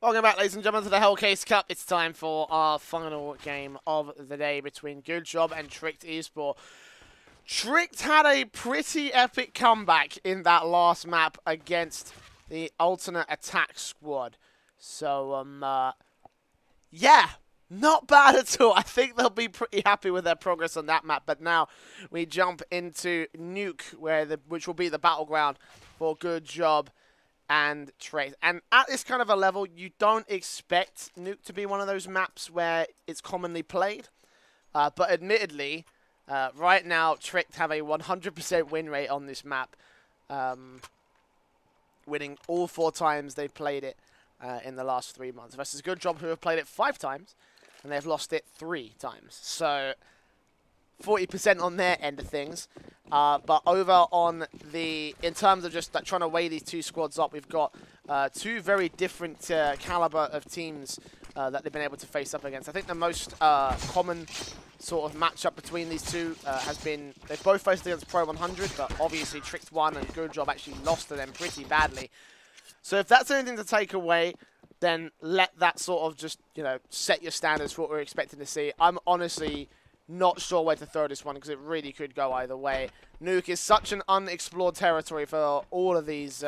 Welcome back, ladies and gentlemen, to the Hellcase Cup. It's time for our final game of the day between GoodJob and Tricked Esport. Tricked had a pretty epic comeback in that last map against the alternate attack squad. So, yeah, not bad at all. I think they'll be pretty happy with their progress on that map. But now we jump into Nuke, which will be the battleground for GoodJob and Tricked. And at this kind of a level, you don't expect Nuke to be one of those maps where it's commonly played. But admittedly, right now, Tricked have a 100% win rate on this map, winning all 4 times they've played it in the last 3 months. Versus GoodJob, who have played it 5 times, and they've lost it 3 times. So 40% on their end of things. But over on in terms of just trying to weigh these 2 squads up, we've got 2 very different caliber of teams that they've been able to face up against. I think the most common sort of matchup between these 2 has been, they've both faced against Pro 100, but obviously Tricked won and GoodJob actually lost to them pretty badly. So if that's anything to take away, then let that sort of just, you know, set your standards for what we're expecting to see. I'm honestly not sure where to throw this one because it really could go either way. Nuke is such an unexplored territory for all of these,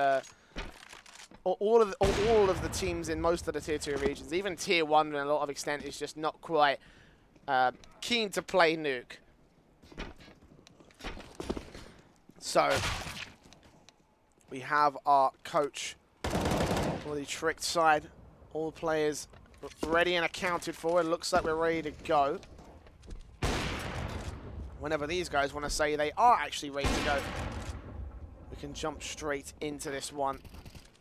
all of the teams in most of the Tier 2 regions. Even Tier 1, to a lot of extent, is just not quite keen to play Nuke. So we have our coach for the Tricked side. All players ready and accounted for. It looks like we're ready to go. Whenever these guys want to say they are actually ready to go, we can jump straight into this one.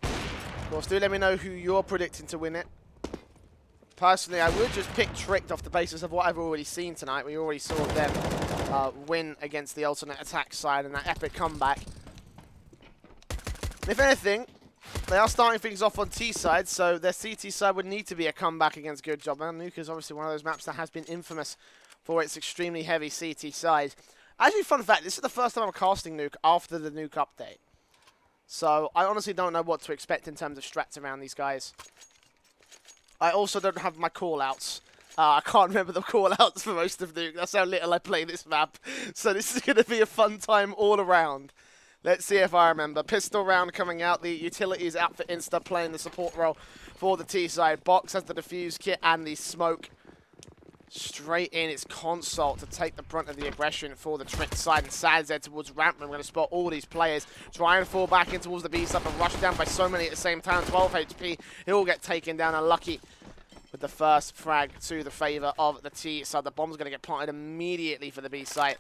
Of course, do let me know who you're predicting to win it. Personally, I would just pick Tricked off the basis of what I've already seen tonight. We already saw them win against the alternate attack side in that epic comeback. If anything, they are starting things off on T side, so their CT side would need to be a comeback against GoodJob. And Nuke is obviously one of those maps that has been infamous for its extremely heavy CT side. Actually, fun fact, this is the first time I'm casting Nuke after the Nuke update. So I honestly don't know what to expect in terms of strats around these guys. I also don't have my call-outs. I can't remember the call-outs for most of Nuke. That's how little I play this map. So this is going to be a fun time all around. Let's see if I remember. Pistol round coming out. The utilities out for Insta playing the support role for the T side. Box has the defuse kit and the smoke. Straight in its console to take the brunt of the aggression for the Tricked side. And Sad's there towards ramp. We're going to spot all these players trying to fall back in towards the B side, but rushed down by so many at the same time. 12 HP. He'll get taken down. Unlucky with the first frag to the favor of the T side. The bomb's going to get planted immediately for the B side.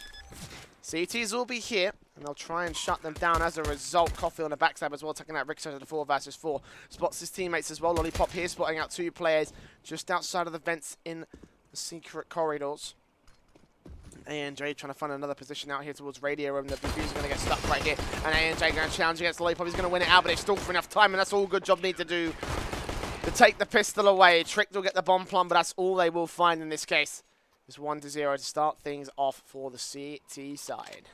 CTs will be here, and they'll try and shut them down as a result. Coffee on the backstab as well, taking out Richter to the 4 versus 4. Spots his teammates as well. Lollipop here, spotting out 2 players just outside of the vents in the secret corridors. ANJ trying to find another position out here towards radio room. The defuser's going to get stuck right here. And ANJ going to challenge against Lollipop. He's going to win it out, but it's still for enough time, and that's all GoodJob need to do to take the pistol away. Tricked will get the bomb plumb, but that's all they will find in this case. It's 1-0 to start things off for the CT side.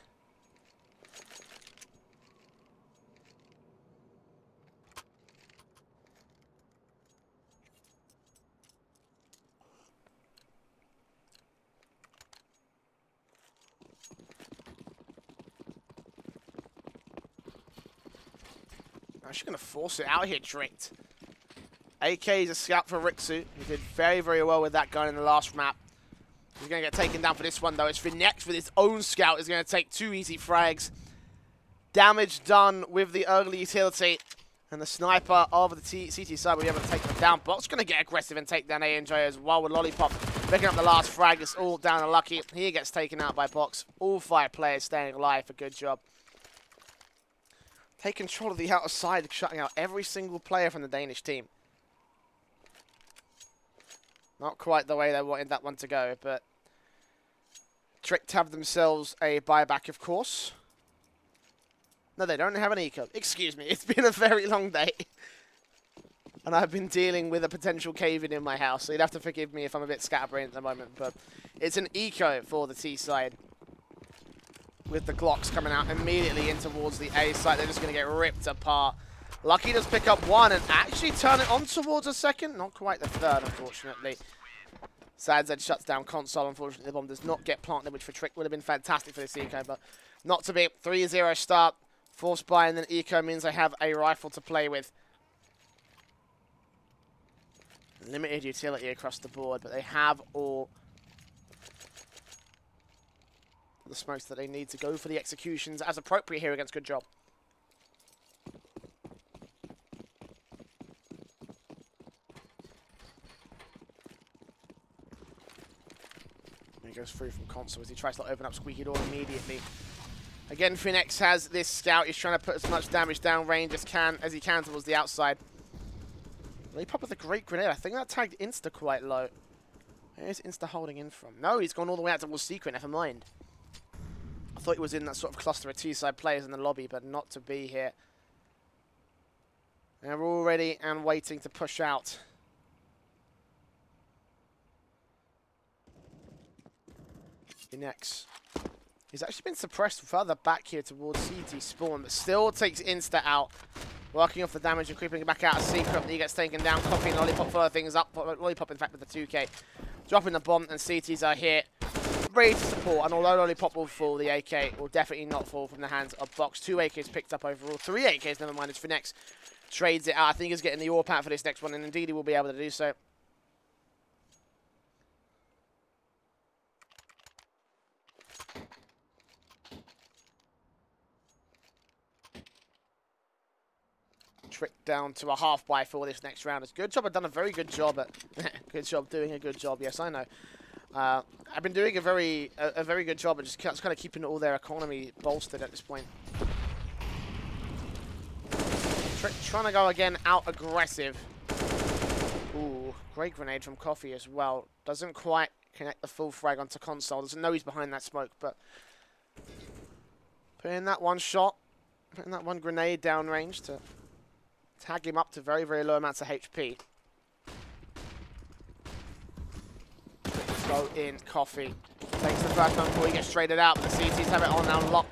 Actually going to force it out here, Tricked. AK is a scout for Rixu. He did very, very well with that gun in the last map. He's going to get taken down for this one, though. It's Finex with his own scout. Is going to take 2 easy frags. Damage done with the early utility. And the sniper of the CT side will be able to take them down. Box going to get aggressive and take down ANJ as well with Lollipop. Picking up the last frag. It's all down to Lucky. He gets taken out by Box. All 5 players staying alive for GoodJob. Take control of the outer side, shutting out every single player from the Danish team. Not quite the way they wanted that one to go, but Tricked have themselves a buyback, of course. No, they don't have an eco. Excuse me, it's been a very long day. And I've been dealing with a potential cave-in in my house, so you'd have to forgive me if I'm a bit scatterbrained at the moment. But it's an eco for the T side. With the Glocks coming out immediately in towards the A side. They're just going to get ripped apart Lucky does pick up one and actually turn it on towards a second. Not quite the third, unfortunately. SadZ shuts down console. Unfortunately, the bomb does not get planted, which for Trick would have been fantastic for this eco, but not to be. 3-0 start. Forced by, and then eco means they have a rifle to play with. Limited utility across the board, but they have all the smokes that they need to go for the executions as appropriate here against GoodJob. He goes through from console as he tries to open up squeaky door immediately. Again, Phoenix has this scout. He's trying to put as much damage down range as he can towards the outside. He popped with a great grenade. I think that tagged Insta quite low. Where's Insta holding in from? No, he's gone all the way out towards Secret. Never mind. I thought he was in that sort of cluster of T-side players in the lobby, but not to be here. They're all ready and waiting to push out. Phoenix. He's actually been suppressed further back here towards CT spawn, but still takes Insta out. Working off the damage and creeping back out of Secret. He gets taken down. Coffee and Lollipop follow things up. Lollipop, in fact, with the 2K. Dropping the bomb, and CTs are here. Ready to support. And although Lollipop will fall, the AK will definitely not fall from the hands of Box. 2 AKs picked up overall. 3 AKs, never mind, as Phoenix trades it out. I think he's getting the AWP out for this next one, and indeed he will be able to do so. Trick down to a half buy for this next round. It's GoodJob have done a very good job at GoodJob doing a good job. Yes, I know. I've been doing a very good job at just kind of keeping all their economy bolstered at this point. Trick trying to go again out aggressive. Ooh, great grenade from Coffee as well. Doesn't quite connect the full frag onto console. Doesn't know he's behind that smoke, but putting that one shot, putting that one grenade downrange to tag him up to very, very low amounts of HP. Go in, Coffee. Takes the first one before he gets traded out, but the CTs have it on now. Lock.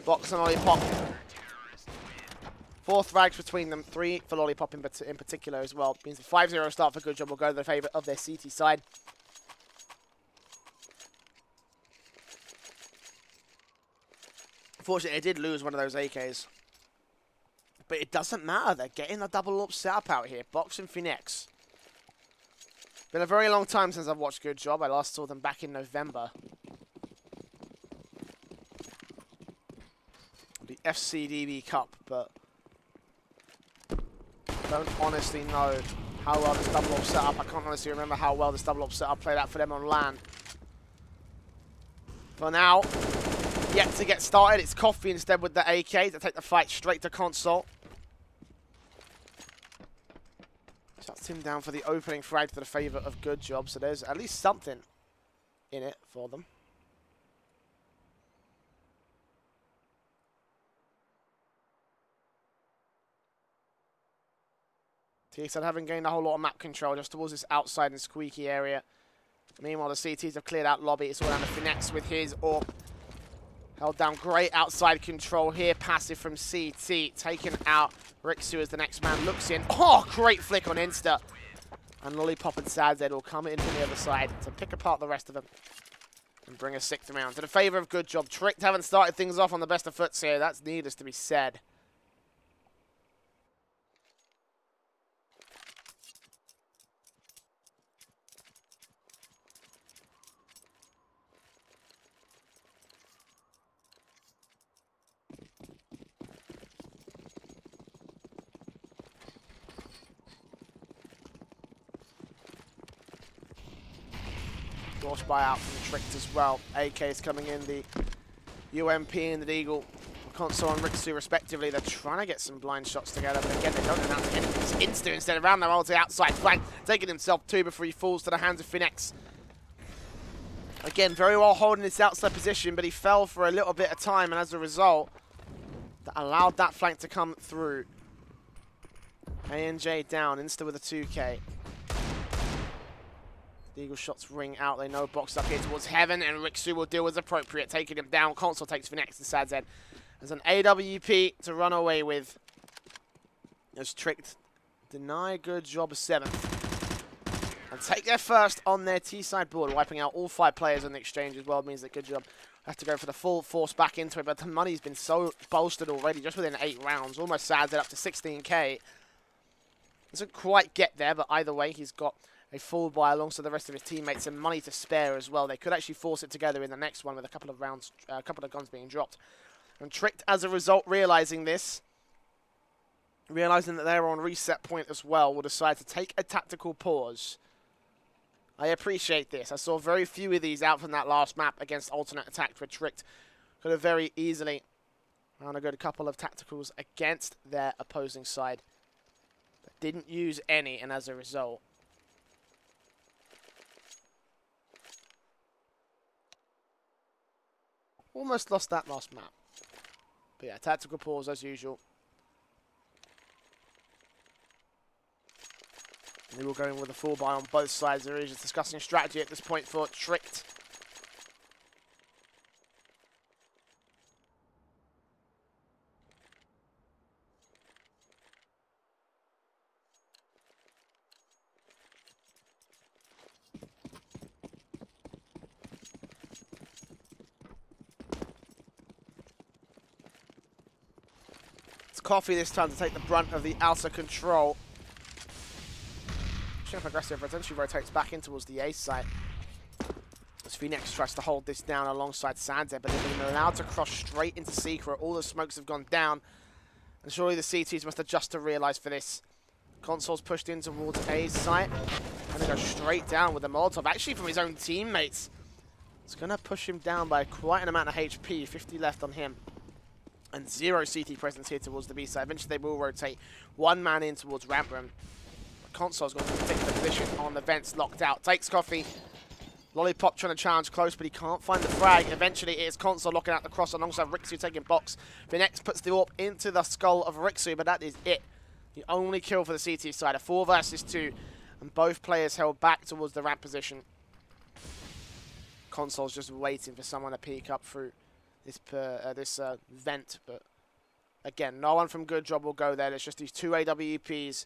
Box and Lollipop. 4 frags between them. 3 for Lollipop in particular as well. Means the 5-0 start for GoodJob will go to the favour of their CT side. Unfortunately, they did lose one of those AKs. But it doesn't matter. They're getting a double up setup out here. Box and Phoenix. Been a very long time since I've watched GoodJob. I last saw them back in November. The FCDB Cup, but don't honestly know how well this double up setup. I can't honestly remember how well this double up setup played out for them on LAN. For now, yet to get started. It's Coffee instead with the AK to take the fight straight to console. Shuts him down for the opening frag to the favour of GoodJob, so there's at least something in it for them. TSL haven't gained a whole lot of map control just towards this outside and squeaky area. Meanwhile, the CTs have cleared out lobby. It's all down to Phoenix with his AWP. Held down, great outside control here. Passive from CT, taken out. Rixu as the next man looks in. Oh, great flick on Insta. And Lollipop and SadZ will come in from the other side to pick apart the rest of them and bring a 6th round to the favour of GoodJob. Tricked haven't started things off on the best of foots here. That's needless to be said. Forced buyout from Tricked as well. AK is coming in, the UMP and the Deagle. Console and Rixu respectively. They're trying to get some blind shots together, but again, they don't announce anything. It's Insta instead around their ulti outside flank, taking himself 2 before he falls to the hands of Phoenix. Again, very well holding this outside position, but he fell for a little bit of time, and as a result, that allowed that flank to come through. A&J down, Insta with a 2K. The Eagle shots ring out. They know box up here towards Heaven, and Rixu will deal as appropriate, taking him down. Console takes Phoenix to SadZ. There's an AWP to run away with. As Tricked deny GoodJob a 7th. And take their first on their T-side board, wiping out all 5 players on the exchange as well. It means that GoodJob have to go for the full force back into it, but the money's been so bolstered already, just within 8 rounds. Almost sads it up to 16k. Doesn't quite get there, but either way, he's got a full buy alongside the rest of his teammates and money to spare as well. They could actually force it together in the next one with a couple of rounds, a couple of guns being dropped. And Tricked, as a result, realizing this, realizing that they're on reset point as well, will decide to take a tactical pause. I appreciate this. I saw very few of these out from that last map against alternate attack for Tricked. Could have very easily found a good couple of tacticals against their opposing side. But didn't use any, and as a result, almost lost that last map. But yeah, tactical pause as usual. They will go in with a full buy on both sides. There is just discussing strategy at this point for Tricked. It's Coffee this time to take the brunt of the outer control. Aggressive, potentially rotates back in towards the A site. As Phoenix tries to hold this down alongside Sandsed, but they've been allowed to cross straight into Secret. All the smokes have gone down, and surely the CTs must adjust to realise for this. Console's pushed in towards A site, and they go straight down with the Molotov, actually from his own teammates. It's going to push him down by quite an amount of HP, 50 left on him. And 0 CT presence here towards the B side. Eventually they will rotate one man in towards Ramp Room. Console's going to take the position on the vents, locked out. Takes Coffee. Lollipop trying to challenge close, but he can't find the frag. Eventually, it is Console locking out the cross alongside Rixu taking box. Phoenix puts the AWP into the skull of Rixu, but that is it. The only kill for the CT side. A 4 versus 2, and both players held back towards the ramp position. Console's just waiting for someone to peek up through this vent, but again, no one from GoodJob will go there. There's just these 2 AWPs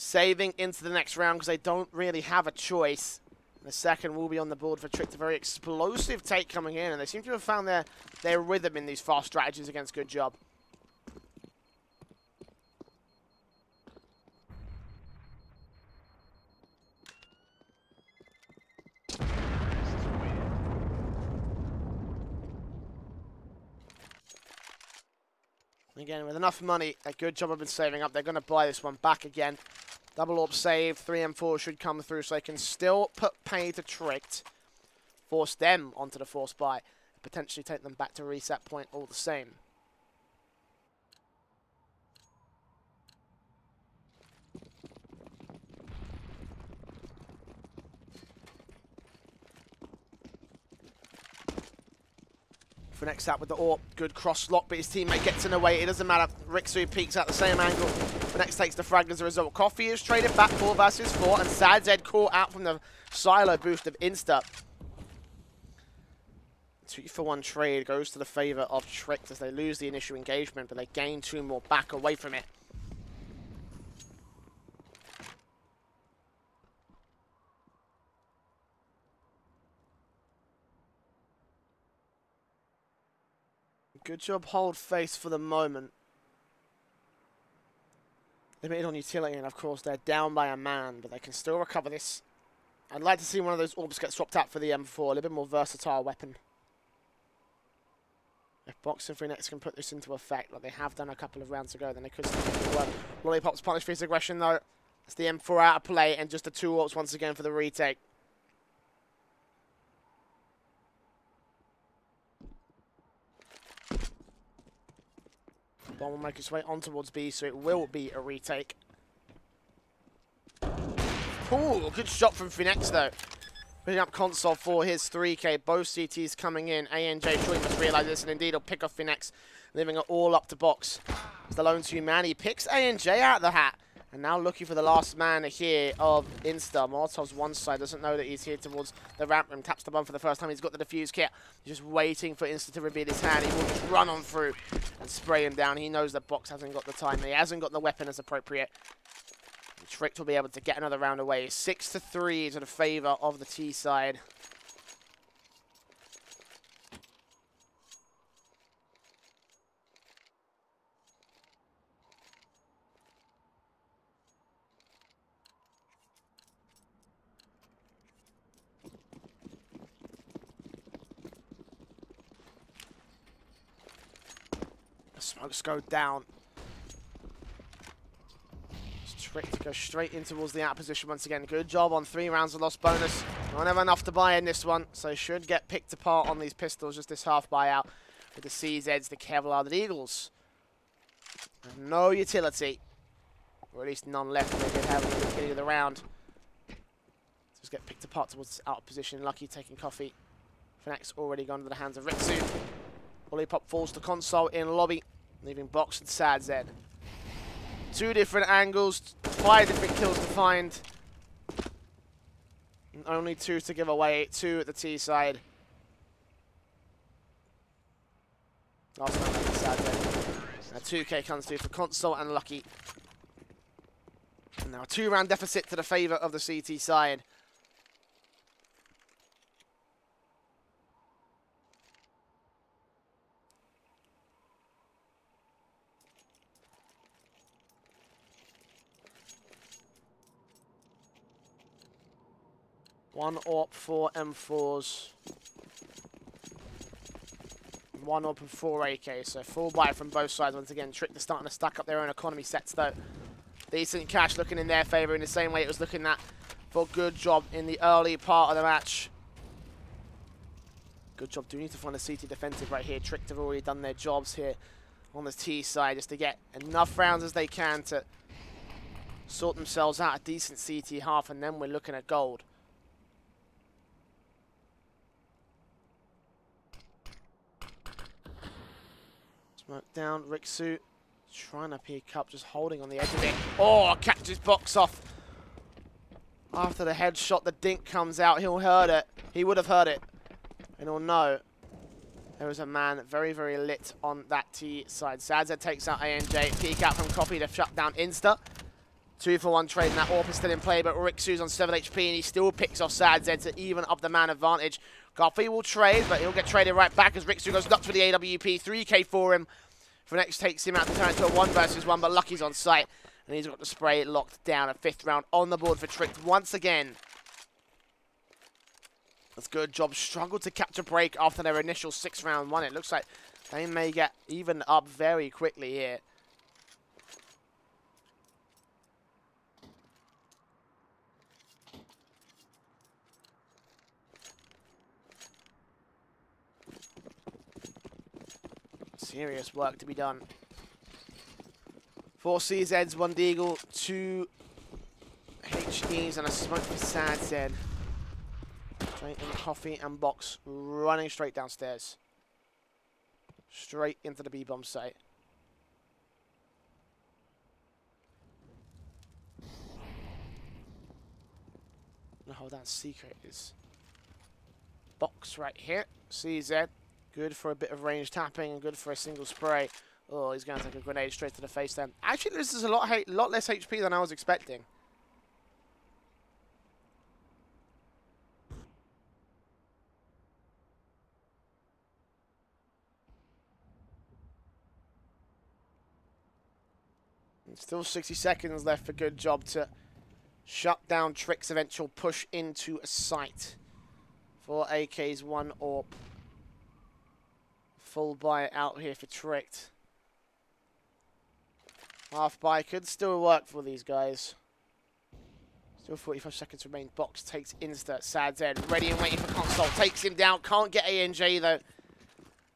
saving into the next round because they don't really have a choice. The second will be on the board for Tricked. A very explosive take coming in, and they seem to have found their rhythm in these fast strategies against GoodJob. Again, with enough money that GoodJob have been saving up, they're going to buy this one back again. Double AWP save, 3 M4 should come through, so they can still put pay to Tricked, force them onto the force buy, and potentially take them back to reset point all the same. For next out with the AWP, good cross lock, but his teammate gets in the way. It doesn't matter. Rixu peeks out the same angle. For next takes the frag as a result. Coffee is traded back 4 versus 4, and Sadzed caught out from the silo boost of Insta. 2-for-1 trade goes to the favour of Tricked as they lose the initial engagement, but they gain 2 more back away from it. GoodJob hold face for the moment. Limited on utility, and of course they're down by a man, but they can still recover this. I'd like to see one of those orbs get swapped out for the M4, a little bit more versatile weapon. If Box and Phoenix can put this into effect, like they have done a couple of rounds ago, then they could still work. Lollipop's punished for his aggression though. It's the M4 out of play, and just the 2 orbs once again for the retake. Bomb will make its way on towards B, so it will be a retake. Ooh, good shot from Phoenix though. Putting up Console for his 3K. Both CTs coming in. ANJ surely must realise this, and indeed he'll pick off Phoenix, leaving it all up to Box. It's the lone 2 man. He picks ANJ out of the hat. And now looking for the last man here of Insta. Molotov's one side, doesn't know that he's here towards the ramp room. Taps the bomb for the first time. He's got the defuse kit. He's just waiting for Insta to reveal his hand. He will just run on through and spray him down. He knows that Box hasn't got the time. He hasn't got the weapon as appropriate. Tricked will be able to get another round away. 6-3 to the favor of the T side. The smokes go down. Trick to go straight in towards the out position once again. Good job on 3 rounds of lost bonus. Not have enough to buy in this one, so should get picked apart on these pistols. Just this half buyout with the CZs, the Kevlar, the Eagles. And no utility, or at least none left. They did have at the beginning of the round. Just get picked apart towards this out position. Lucky taking coffee. Fnax already gone to the hands of Ritsu. Lollipop falls to console in lobby, leaving Box and Sad Z. 2 different angles, 5 different kills to find. And only 2 to give away, 2 at the T side. Last one at the Sad Z. A 2K comes through for Console and Lucky. And now a 2-round deficit to the favour of the CT side. One AWP, 4 M4s. 1 AWP and 4 AK, so full buy from both sides once again. Trick to starting to stack up their own economy sets though. Decent cash looking in their favour in the same way it was looking at for GoodJob in the early part of the match. GoodJob do need to find a CT defensive right here. Trick have already done their jobs here on the T side just to get enough rounds as they can to sort themselves out a decent CT half, and then we're looking at gold. Smoke down, Riksu trying to pick up, just holding on the edge of it. Oh, catches Box off. After the headshot, the dink comes out. He'll heard it. He would have heard it. And he'll know there was a man very, very lit on that T side. Sadza takes out ANJ. Peek out from Copy to shut down Insta. 2-for-1 trade, and that AWP is still in play, but Riksu's on 7 HP, and he still picks off Sadz to even up the man advantage. Goffey will trade, but he'll get traded right back as Riksu goes nuts for the AWP. 3K for him. Fnax takes him out to turn into a 1 versus 1, but Lucky's on site, and he's got the spray locked down. A 5th round on the board for Trick once again. That's GoodJob. Struggled to catch a break after their initial 6-round run. It looks like they may get even up very quickly here. Serious work to be done. 4 CZs, 1 Deagle, 2 HEs, and a smoke for Sad Z. Straight in Coffee and Box, running straight downstairs. Straight into the B-bomb site. And hold that secret is Box right here. CZ. Good for a bit of range tapping and good for a single spray. Oh, he's going to take a grenade straight to the face then. Actually, this is a lot less HP than I was expecting. And still 60 seconds left for GoodJob to shut down Trick's eventual push into a site. 4 AKs, 1 AWP. Full buy out here for Tricked. Half buy could still work for these guys. Still 45 seconds remain. Box takes Insta. Sad Z ready and waiting for Console. Takes him down. Can't get ANJ though.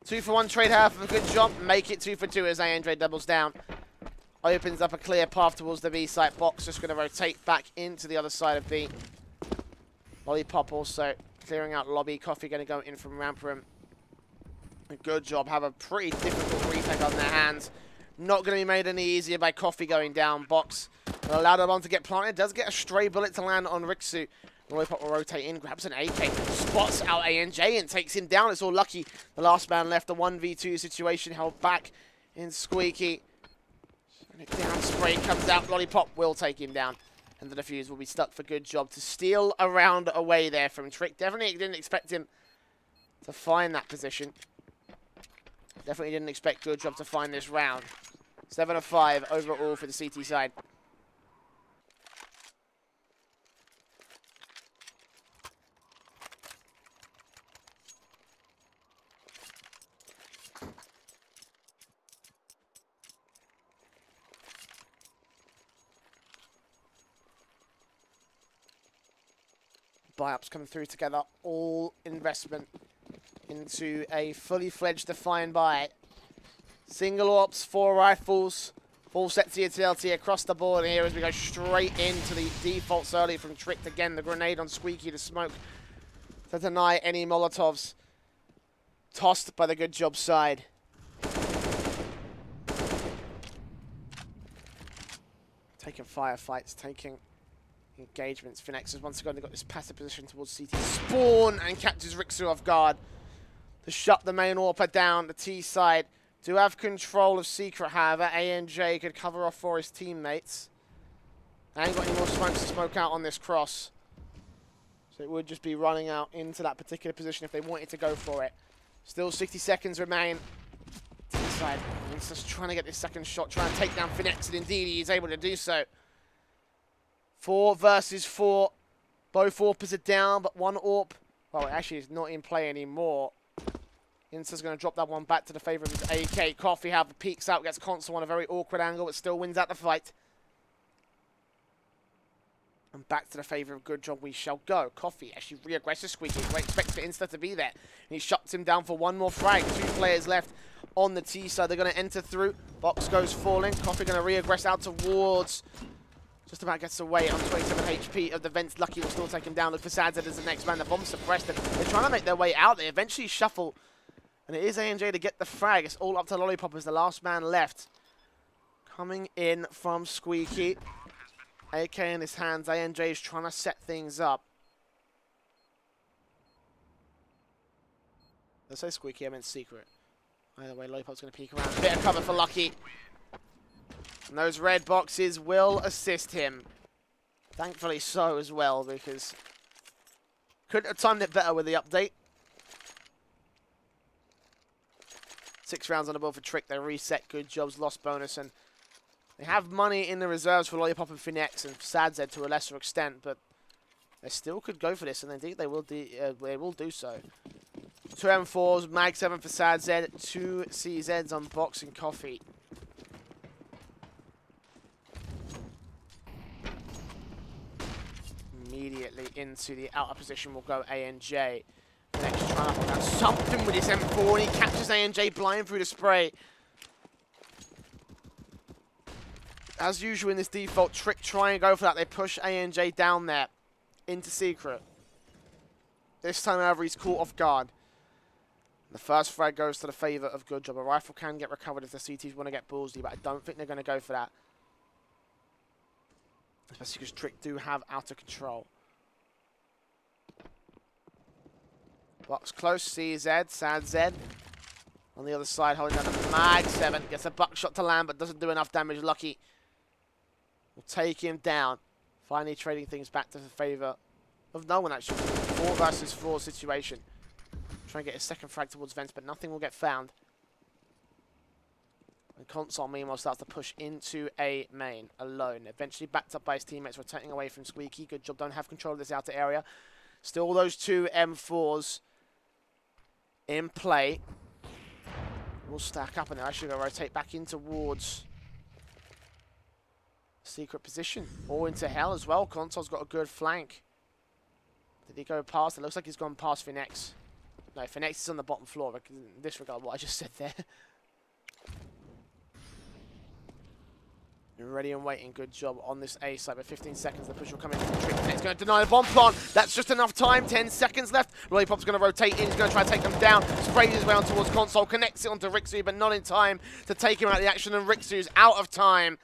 2-for-1 trade half of a GoodJob. Make it 2-for-2 as ANJ doubles down. Opens up a clear path towards the B site. Box just going to rotate back into the other side of B. Lollipop also clearing out lobby. Coffee going to go in from ramp room. GoodJob have a pretty difficult retake on their hands. not going to be made any easier by Coffee going down. Box will allow the bomb to get planted. Does get a stray bullet to land on Rixu. Lollipop will rotate in, grabs an AK, spots out ANJ and takes him down. It's all lucky. The last man left, a 1v2 situation held back in Squeaky. Down spray comes out, Lollipop will take him down. And the defuse will be stuck for GoodJob to steal a round away there from Trick. Definitely didn't expect him to find that position. Definitely didn't expect GoodJob to find this round. 7-5 overall for the CT side. Buy-ups coming through together. All investment into a fully fledged Defiant buy. Single ops, 4 rifles, full set TLT across the board here as we go straight into the defaults early from Tricked again. The grenade on Squeaky to smoke to deny any Molotovs. Tossed by the GoodJob side. Taking firefights, taking engagements. Finex has once again got this passive position towards CT. Spawn and catches Rixu off guard to shut the main AWPer down. The T side do have control of Secret, however. ANJ could cover off for his teammates. They ain't got any more smokes to smoke out on this cross. So it would just be running out into that particular position if they wanted to go for it. Still 60 seconds remain. T side, he's just trying to get this second shot, trying to take down Finex, and indeed he is able to do so. 4 versus 4. Both AWPers are down, but one AWP, well, actually is not in play anymore. Insta's going to drop that one back to the favour of his AK. Coffee, however, peeks out, gets console on a very awkward angle, but still wins out the fight. And back to the favour of GoodJob we shall go. Coffee actually re-aggressive Squeaky. We expect for Insta to be there. And he shuts him down for one more frag. 2 players left on the T side. They're going to enter through. Box goes falling. Coffee going to re-aggress out towards... Just about gets away on 27 HP of the vents. Lucky will still take him down. Look for Sadzed as the next man. The bomb's suppressed. And they're trying to make their way out. They eventually shuffle. And it is ANJ to get the frag. It's all up to Lollipop as the last man left. Coming in from Squeaky. AK in his hands. ANJ is trying to set things up. Let's say Squeaky, I meant Secret. Either way, Lollipop's going to peek around. Bit of cover for Lucky. And those red boxes will assist him. Thankfully so as well, because couldn't have timed it better with the update. 6 rounds on the board for Trick. They reset GoodJob's lost bonus, and they have money in the reserves for Lollipop and Finex and Sadzed to a lesser extent, but they still could go for this, and indeed they will do so. 2 M4s, Mag 7 for Sadzed, 2 CZs on Box and Coffee. Immediately into the outer position will go ANJ. Next trying to hold down something with his M4, and he catches ANJ blind through the spray. As usual in this default, Trick try and go for that. They push ANJ down there into Secret. This time, however, he's caught off guard. The first frag goes to the favour of GoodJob. A rifle can get recovered if the CTs want to get ballsy, but I don't think they're going to go for that. Especially because Trick do have out of control. Box close, CZ, Sadzed. On the other side, holding down the Mag 7. Gets a buckshot to land, but doesn't do enough damage. Lucky will take him down. Finally trading things back to the favour of no one, actually. 4 versus 4 situation. Trying to get a second frag towards Vents, but nothing will get found. And Console, meanwhile, starts to push into a main alone. Eventually backed up by his teammates, rotating away from Squeaky. GoodJob don't have control of this outer area. Still those 2 M4s in play. Will stack up, and they're actually going to rotate back in towards Secret position. Or into Hell as well. Console's got a good flank. Did he go past? It looks like he's gone past Finex. No, Finex is on the bottom floor. Disregard what I just said there. Ready and waiting. Good job on this A side. With 15 seconds, the push will come in. It's going to deny the bomb plant. That's just enough time. 10 seconds left. Lollipop's going to rotate in. He's going to try to take them down. Sprays his way on towards Console. Connects it onto Rixu, but not in time to take him out of the action. And Rixu's out of time.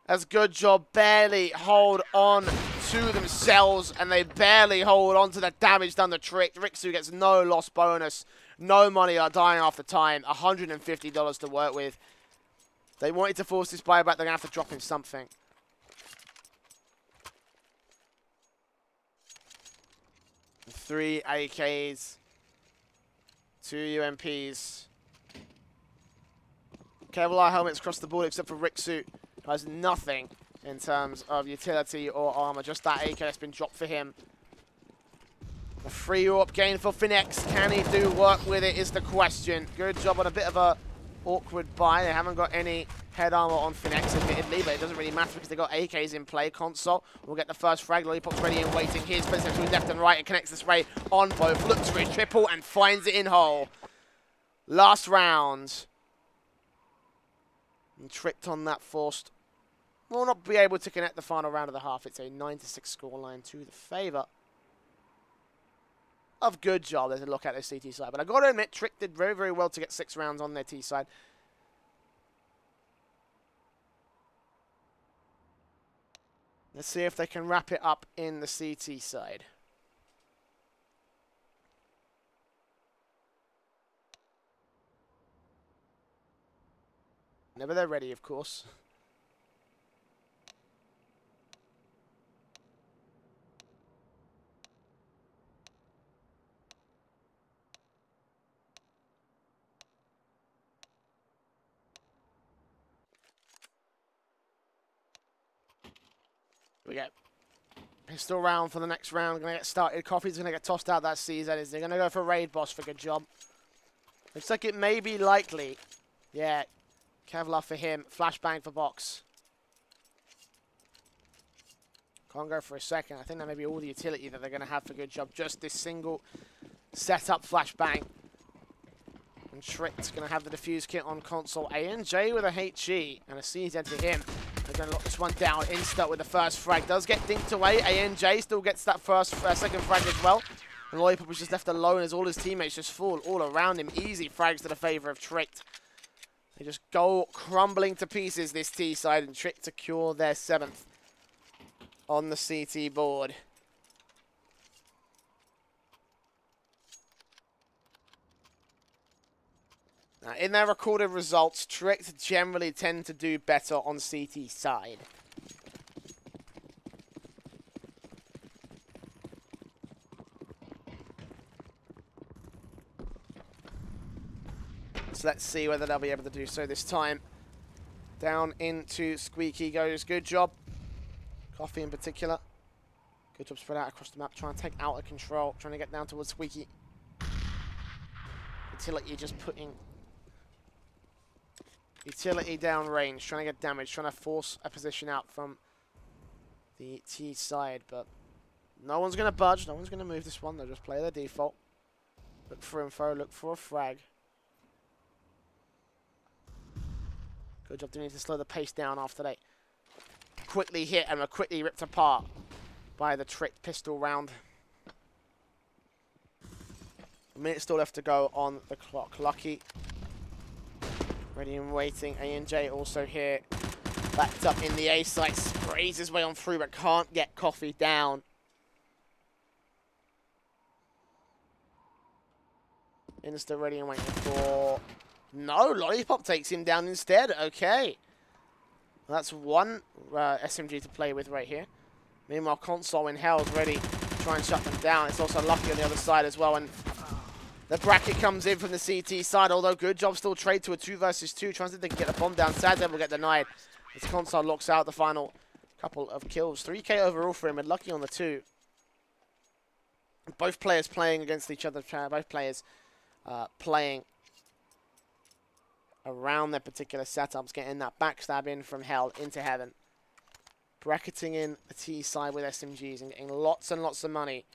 As Good Job barely hold on to themselves, and they barely hold on to the damage done the Trick. Rixu gets no loss bonus. No money are dying after time. $150 to work with. They wanted to force this buyback. They're going to have to drop him something. Three AKs. 2 UMPs. Kevlar helmets across the board except for Rixu. Has nothing in terms of utility or armor. Just that AK that's been dropped for him. A free AWP gain for Finex. Can he do work with it is the question. Good job on a bit of a awkward buy. They haven't got any head armor on Finex, admittedly, but it doesn't really matter because they got AKs in play. Console will get the first frag. Lollipop's ready and waiting. Here's Spencer between left and right and connects the spray on both. Looks for his triple and finds it in hole. Last round. And tricked on that forced. Will not be able to connect the final round of the half. It's a 9-6 scoreline to the favour of Good Job. There's a look at their CT side. But I've got to admit, Trick did very, very well to get 6 rounds on their T side. Let's see if they can wrap it up in the CT side. Whenever they're ready, of course. We get pistol round for the next round. Going to get started. Coffee's going to get tossed out that season. Is they going to go for raid boss for Good Job? Looks like it may be likely. Yeah. Kevlar for him. Flashbang for Box. Can't go for a second. I think that may be all the utility that they're going to have for Good Job. Just this single setup flashbang. And Trick's going to have the defuse kit on Console. ANJ with a HE and a CZ to him. They're going to lock this one down. Insta with the first frag. Does get dinked away. ANJ still gets that second frag as well. And Lollipop was just left alone as all his teammates just fall all around him. Easy frags to the favour of Trick. They just go crumbling to pieces, this T side, and Trick to cure their 7th on the CT board. Now, in their recorded results, Trick generally tend to do better on CT side. So let's see whether they'll be able to do so this time. Down into Squeaky goes Good Job. Coffee in particular. Good Job spread out across the map, trying to take out of control, trying to get down towards Squeaky. Utility just putting utility down range, trying to get damage, trying to force a position out from the T side, but no one's going to budge, no one's going to move this one, they'll just play their default. Look for info, look for a frag. Good Job doing to slow the pace down after they quickly hit and were quickly ripped apart by the Trick pistol round. A minute still left to go on the clock. Lucky. Ready and waiting. ANJ also here. Backed up in the A site. Sprays his way on through but can't get Coffee down. Insta ready and waiting for... No, Lollipop takes him down instead. Okay. Well, that's one SMG to play with right here. Meanwhile, Console in Hell's ready to try and shut them down. It's also Lucky on the other side as well. And the bracket comes in from the CT side, although Good Job still trade to a 2 versus 2. Trying to see if they can get the bomb down. Sad will get denied. As Console locks out the final couple of kills. 3K overall for him and Lucky on the 2. Both players playing against each other. Both players playing around their particular setups, getting that backstab in from Hell into Heaven. Bracketing in a T side with SMGs and getting lots and lots of money.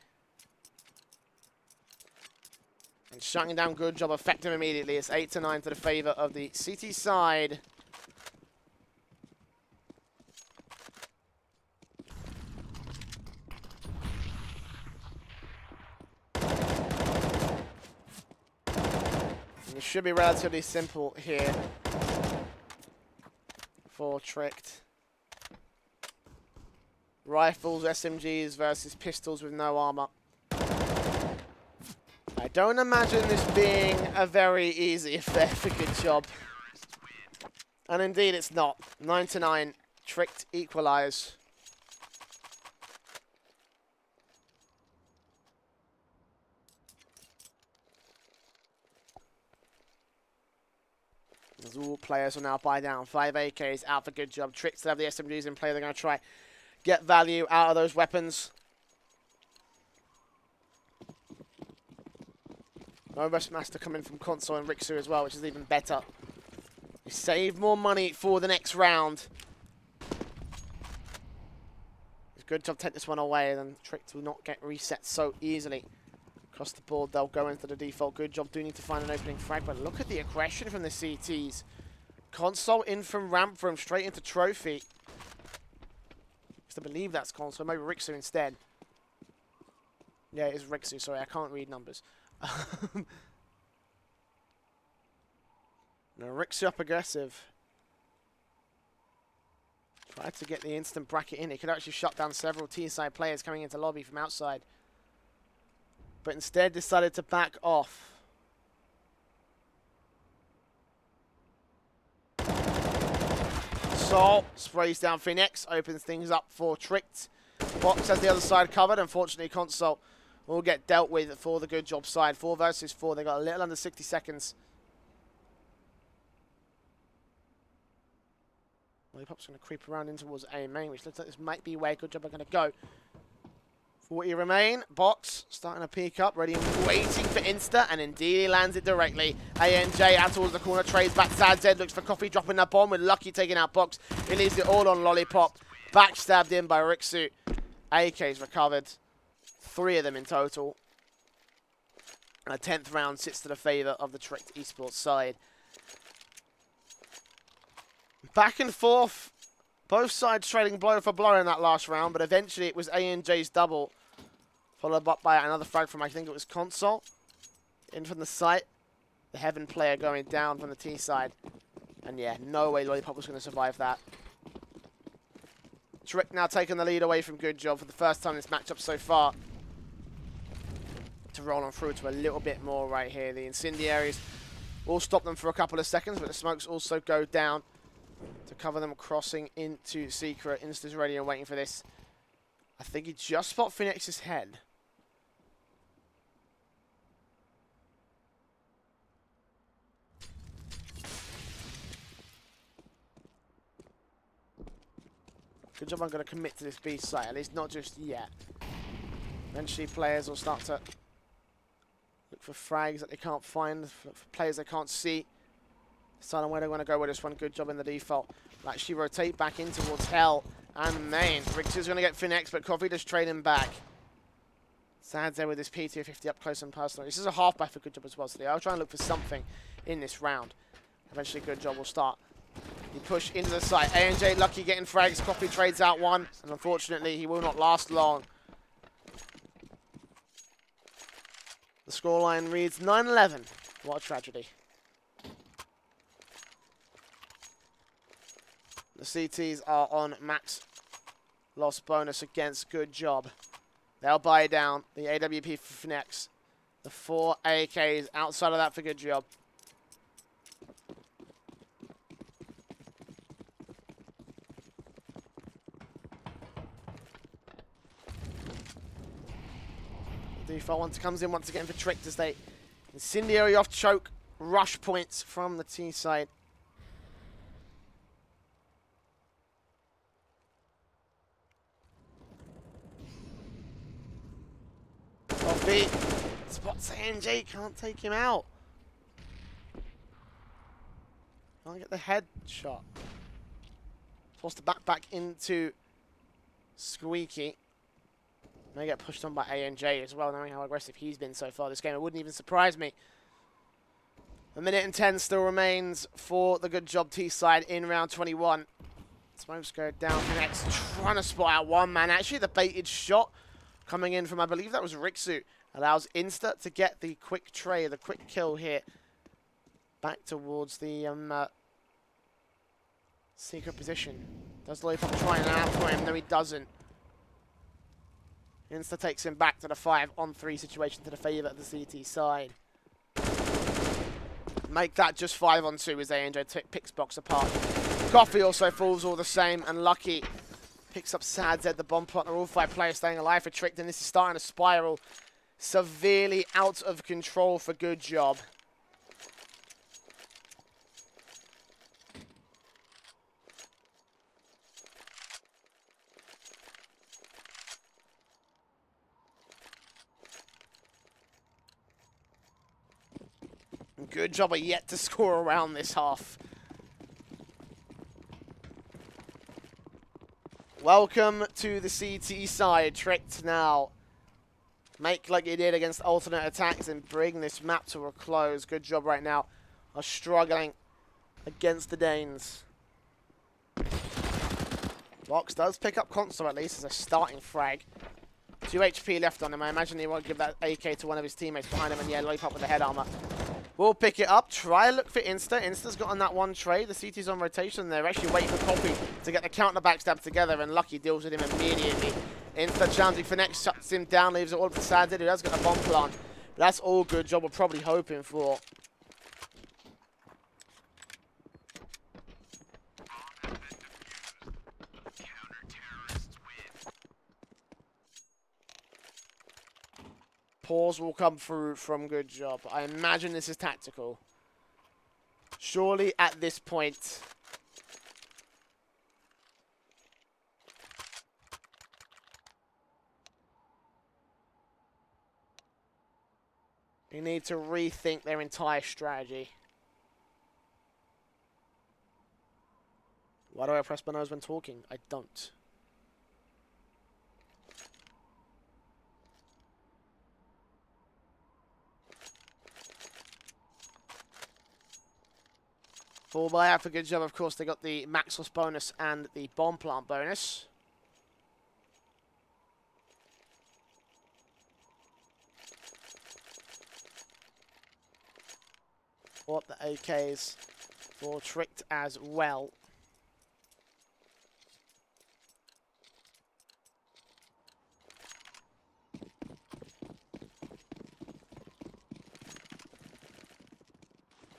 And shutting down Good Job effective immediately. It's 8-9 to the favour of the CT side. And it should be relatively simple here for Tricked. Rifles, SMGs versus pistols with no armor. I don't imagine this being a very easy affair for GoodJob. And indeed it's not. 9-9, Tricked equalize. As all players will now buy down. 5 AKs out for GoodJob. Tricked to have the SMGs in play. They're going to try get value out of those weapons. No Master coming from Console and Rixu as well, which is even better. You save more money for the next round. It's GoodJob take this one away, then Tricked will not get reset so easily. Across the board, they'll go into the default. GoodJob do need to find an opening frag, but look at the aggression from the CTs. Console in from ramp room, straight into trophy. I believe that's Console, maybe Rixu instead. Yeah, it is Rixu, sorry, I can't read numbers. No, Rixu up aggressive. Tried to get the instant bracket in. It could actually shut down several T-side players coming into lobby from outside. But instead decided to back off. Sol sprays down Phoenix, opens things up for Tricked. Box has the other side covered. Unfortunately, Console will get dealt with for the GoodJob side. 4 versus 4. They got a little under 60 seconds. Lollipop's going to creep around in towards A main, which looks like this might be where GoodJob are going to go. 40 remain. Box starting to peek up, ready and waiting for Insta, and indeed he lands it directly. ANJ out towards the corner, trades back. Sad Zed looks for Coffee, dropping that bomb with Lucky taking out Box. He leaves it all on Lollipop. Backstabbed in by Rixu. AK's recovered. 3 of them in total. And a 10th round sits to the favour of the Tricked Esports side. Back and forth. Both sides trading blow for blow in that last round, but eventually it was ANJ's double. Followed up by another frag from, I think it was Console. In from the site. The Heaven player going down from the T side. And yeah, no way Lollipop was going to survive that. Trick now taking the lead away from GoodJob for the first time in this matchup so far. To roll on through to a little bit more right here. The incendiaries will stop them for a couple of seconds, but the smokes also go down to cover them crossing into Secret. Insta's ready and waiting for this. I think he just spot Phoenix's head. GoodJob, I'm going to commit to this B site, at least not just yet. Eventually players will start to look for frags that they can't find, for players they can't see. Deciding where they want to go with this one. GoodJob in the default. Will actually rotate back in towards Hell and main. Rixu's going to get Phoenix, but Coffee just trading back. Sad there with his P250 up close and personal. This is a half buy for GoodJob as well, so I'll try and look for something in this round. Eventually GoodJob will start. He push into the site. ANJ Lucky getting frags. Coffee trades out one, and unfortunately he will not last long. The scoreline reads 9-11. What a tragedy. The CTs are on max loss bonus against GoodJob. They'll buy down the AWP for Phoenix. The 4 AKs outside of that for GoodJob. The default once comes in once again for Tricked as they incendiary off choke. Rush points from the T side. Coffee spots ANJ, can't take him out. Can't get the head shot. Forced to back into Squeaky. May get pushed on by ANJ as well, knowing how aggressive he's been so far this game. It wouldn't even surprise me. A minute and 10 still remains for the GoodJob T side in round 21. Smokes go down for next, trying to spot out one man. Actually, the baited shot coming in from, I believe that was Rixu, allows Insta to get the quick trade, the quick kill here. back towards the secret position. Does Lollipop try and out for him? No, he doesn't. Insta takes him back to the 5-on-3 situation to the favour of the CT side. Make that just 5-on-2 as ANJ picks box apart. Coffee also falls all the same, and Lucky picks up Sad Zed, the bomb plant. All 5 players staying alive for Tricked, and this is starting to spiral severely out of control for GoodJob. GoodJob are yet to score around this half. Welcome to the CT side. Tricked now. Make like you did against alternate attacks and bring this map to a close. GoodJob right now are struggling against the Danes. Box does pick up console at least as a starting frag. 2 HP left on him. I imagine he won't give that AK to one of his teammates behind him, and yeah, Lollipop with the head armor. We'll pick it up. Try look for Insta. Insta's got on that one trade. The CT's on rotation. They're actually waiting for Coffee to get the counter backstab together, and Lucky deals with him immediately. Insta challenging for next, shuts him down, leaves it all for Sad Zed, who has got a bomb plant. But that's all GoodJob we're probably hoping for. Pause will come through from GoodJob. I imagine this is tactical. Surely at this point, you need to rethink their entire strategy. Why do I press my nose when talking? I don't. Full buyout for GoodJob, of course. They got the max loss bonus and the bomb plant bonus. Or the AKs for Tricked as well.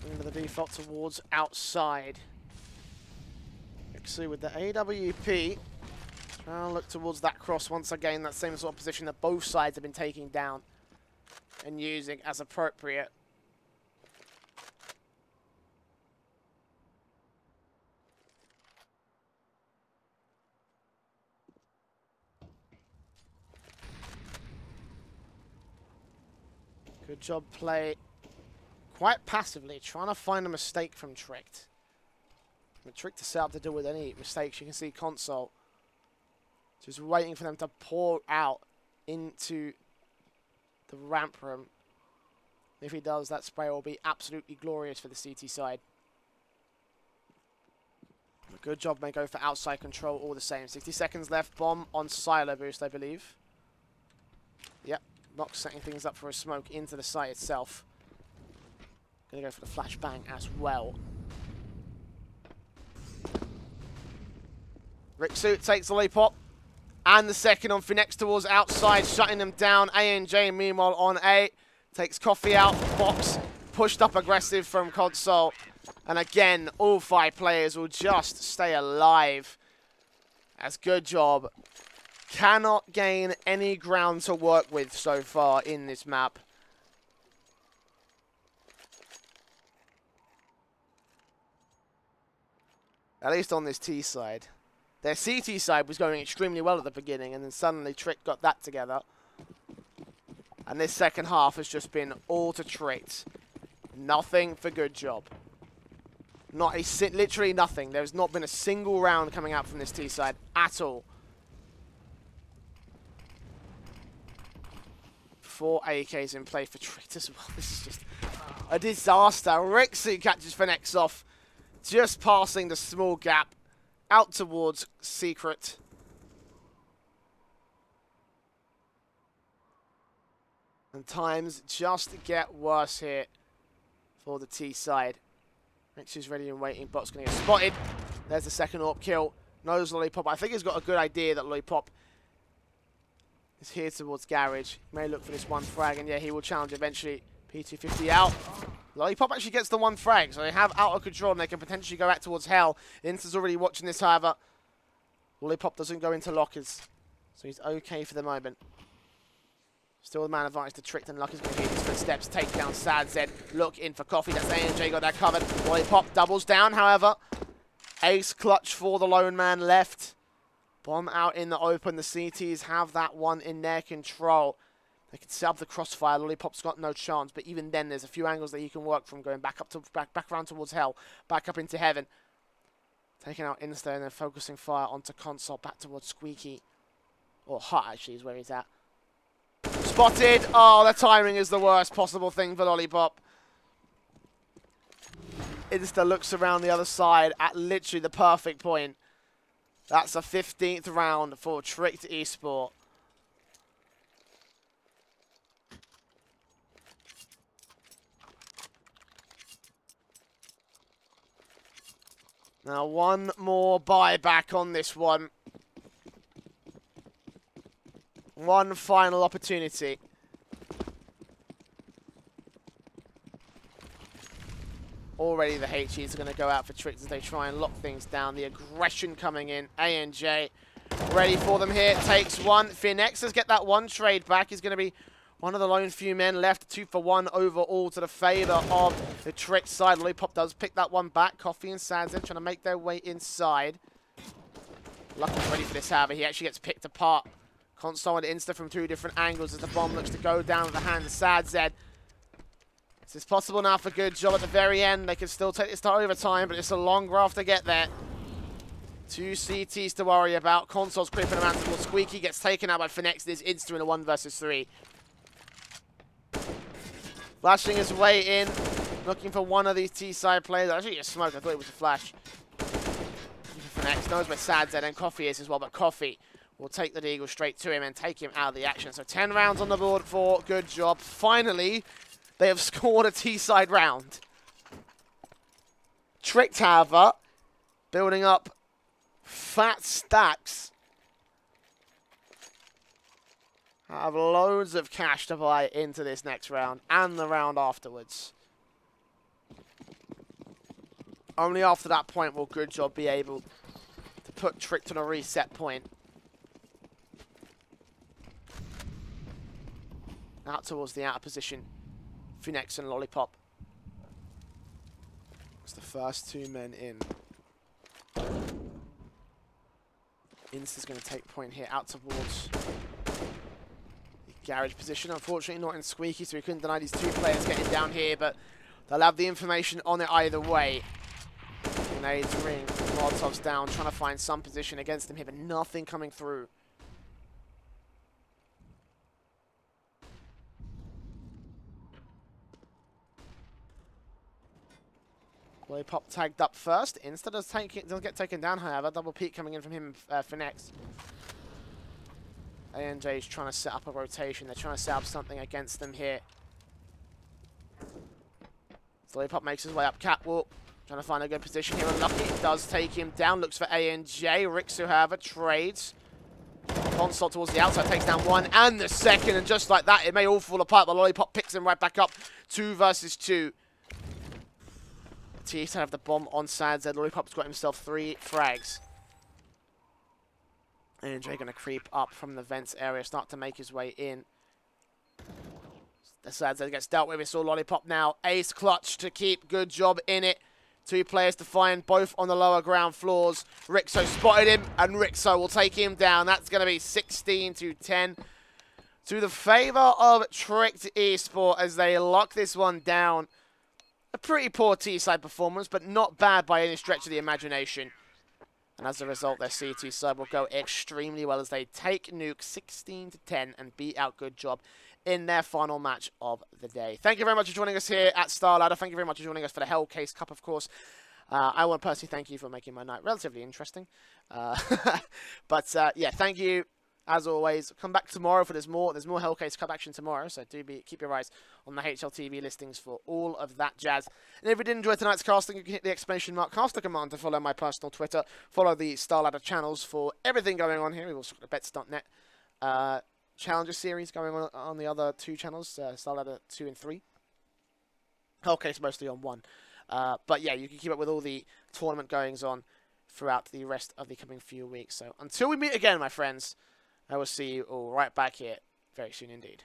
Into the default towards outside. Actually, with the AWP, trying to look towards that cross once again, that same sort of position that both sides have been taking down and using as appropriate. GoodJob play quite passively, trying to find a mistake from Tricked. The Tricked to set up to deal with any mistakes. You can see Console just waiting for them to pour out into the ramp room. If he does, that spray will be absolutely glorious for the CT side. GoodJob may go for outside control all the same. 60 seconds left. Bomb on Silo boost, I believe. Yep. Box setting things up for a smoke into the site itself. Gonna go for the flashbang as well. Ricksuit takes the Lollipop. And the second on Finex towards outside, shutting them down. ANJ, meanwhile, on A. Takes Coffee out. Box pushed up aggressive from Console. And again, all 5 players will just stay alive. As GoodJob cannot gain any ground to work with so far in this map. At least on this T side. Their CT side was going extremely well at the beginning, and then suddenly Trick got that together. And this second half has just been all to Tricked. Nothing for GoodJob. Not a literally nothing. There's not been a single round coming out from this T side at all. 4 AKs in play for Tricked as well. This is just a disaster. Rixie catches Finex off, just passing the small gap out towards Secret. And times just get worse here for the T side. Rix is ready and waiting. Bot's going to get spotted. There's the second AWP kill. Knows Lollipop. I think he's got a good idea that Lollipop is here towards Garage. He may look for this one frag, and yeah, he will challenge eventually. P250 out. Lollipop actually gets the one frag, so they have out of control, and they can potentially go back towards Hell. Insta's already watching this, however. Lollipop doesn't go into lockers, so he's okay for the moment. Still the man advantage to Tricked, and Luck is going to hit his footsteps. Take down Sad Zed. Look in for Coffee. That's ANJ, got that covered. Lollipop doubles down, however. Ace clutch for the lone man left. Bomb out in the open. The CTs have that one in their control. They can set up the crossfire. Lollipop's got no chance, but even then there's a few angles that he can work from, going back up to back around towards Hell, back up into Heaven. Taking out Insta and then focusing fire onto Console, back towards Squeaky. Or Hut, actually, is where he's at. Spotted! Oh, the timing is the worst possible thing for Lollipop. Insta looks around the other side at literally the perfect point. That's a 15th round for Tricked Esport. Now, one more buyback on this one. One final opportunity. Already the HEs are going to go out for Tricked as they try and lock things down. The aggression coming in. ANJ ready for them here. Takes one. Finexers get that one trade back. He's going to be one of the lone few men left. 2 for 1 overall to the favour of the Tricked side. Lollipop does pick that one back. Coffee and Sansa trying to make their way inside. Lucky's ready for this, however. He actually gets picked apart. Console and Insta from 2 different angles as the bomb looks to go down with the hands of Sad Zed. This is possible now for GoodJob at the very end. They can still take this to overtime, but it's a long graph to get there. 2 CTs to worry about. Console's creeping around towards Squeaky. Gets taken out by Finex. There's Insta in a 1 versus 3. Flashing his way in. Looking for one of these T-side players. Actually, just smoke. I thought it was a flash. Finex knows where Sad Zed and Coffee is as well, but Coffee will take the Deagle straight to him and take him out of the action. So 10 rounds on the board for GoodJob. Finally, they have scored a T-side round. Tricked, however, building up fat stacks. Have loads of cash to buy into this next round and the round afterwards. Only after that point will GoodJob be able to put Tricked on a reset point. Out towards the outer position. Finex and Lollipop. It's the first 2 men in. Insta's going to take point here out towards the Garage position. Unfortunately not in Squeaky, so we couldn't deny these 2 players getting down here, but they'll have the information on it either way. Grenades, ring, Molotovs down, trying to find some position against them here, but nothing coming through. Lollipop tagged up first. Insta doesn't get taken down, however. Double peek coming in from him for next. ANJ is trying to set up a rotation. They're trying to set up something against them here. So Lollipop makes his way up catwalk. Trying to find a good position here. Unlucky. Does take him down. Looks for ANJ. Rixu, however, trades. Console towards the outside. Takes down 1 and the second. And just like that, it may all fall apart. But Lollipop picks him right back up. 2 versus 2. T-side have the bomb on Sad Zed. Lollipop's got himself 3 frags. ANJ going to creep up from the vents area, start to make his way in. The Sad Zed gets dealt with. It's all Lollipop now. Ace clutch to keep GoodJob in it. 2 players to find, both on the lower ground floors. Rixo spotted him, and Rixo will take him down. That's going to be 16-10 to the favor of Tricked Esport as they lock this one down. A pretty poor T-side performance, but not bad by any stretch of the imagination. And as a result, their C2 side will go extremely well as they take Nuke 16-10 and beat out GoodJob in their final match of the day. Thank you very much for joining us here at Star Ladder. Thank you very much for joining us for the Hellcase Cup, of course. I want to personally thank you for making my night relatively interesting. Yeah, thank you. As always, come back tomorrow for there's more Hellcase Cup action tomorrow, so keep your eyes on the HLTV listings for all of that jazz. And if you did enjoy tonight's casting, you can hit the exclamation mark caster command to follow my personal Twitter. Follow the Star Ladder channels for everything going on here. We've also got the Bets.net Challenger series going on the other 2 channels, Star Ladder 2 and 3. Hellcase mostly on 1. But yeah, you can keep up with all the tournament goings on throughout the rest of the coming few weeks. So until we meet again, my friends, I will see you all right back here very soon indeed.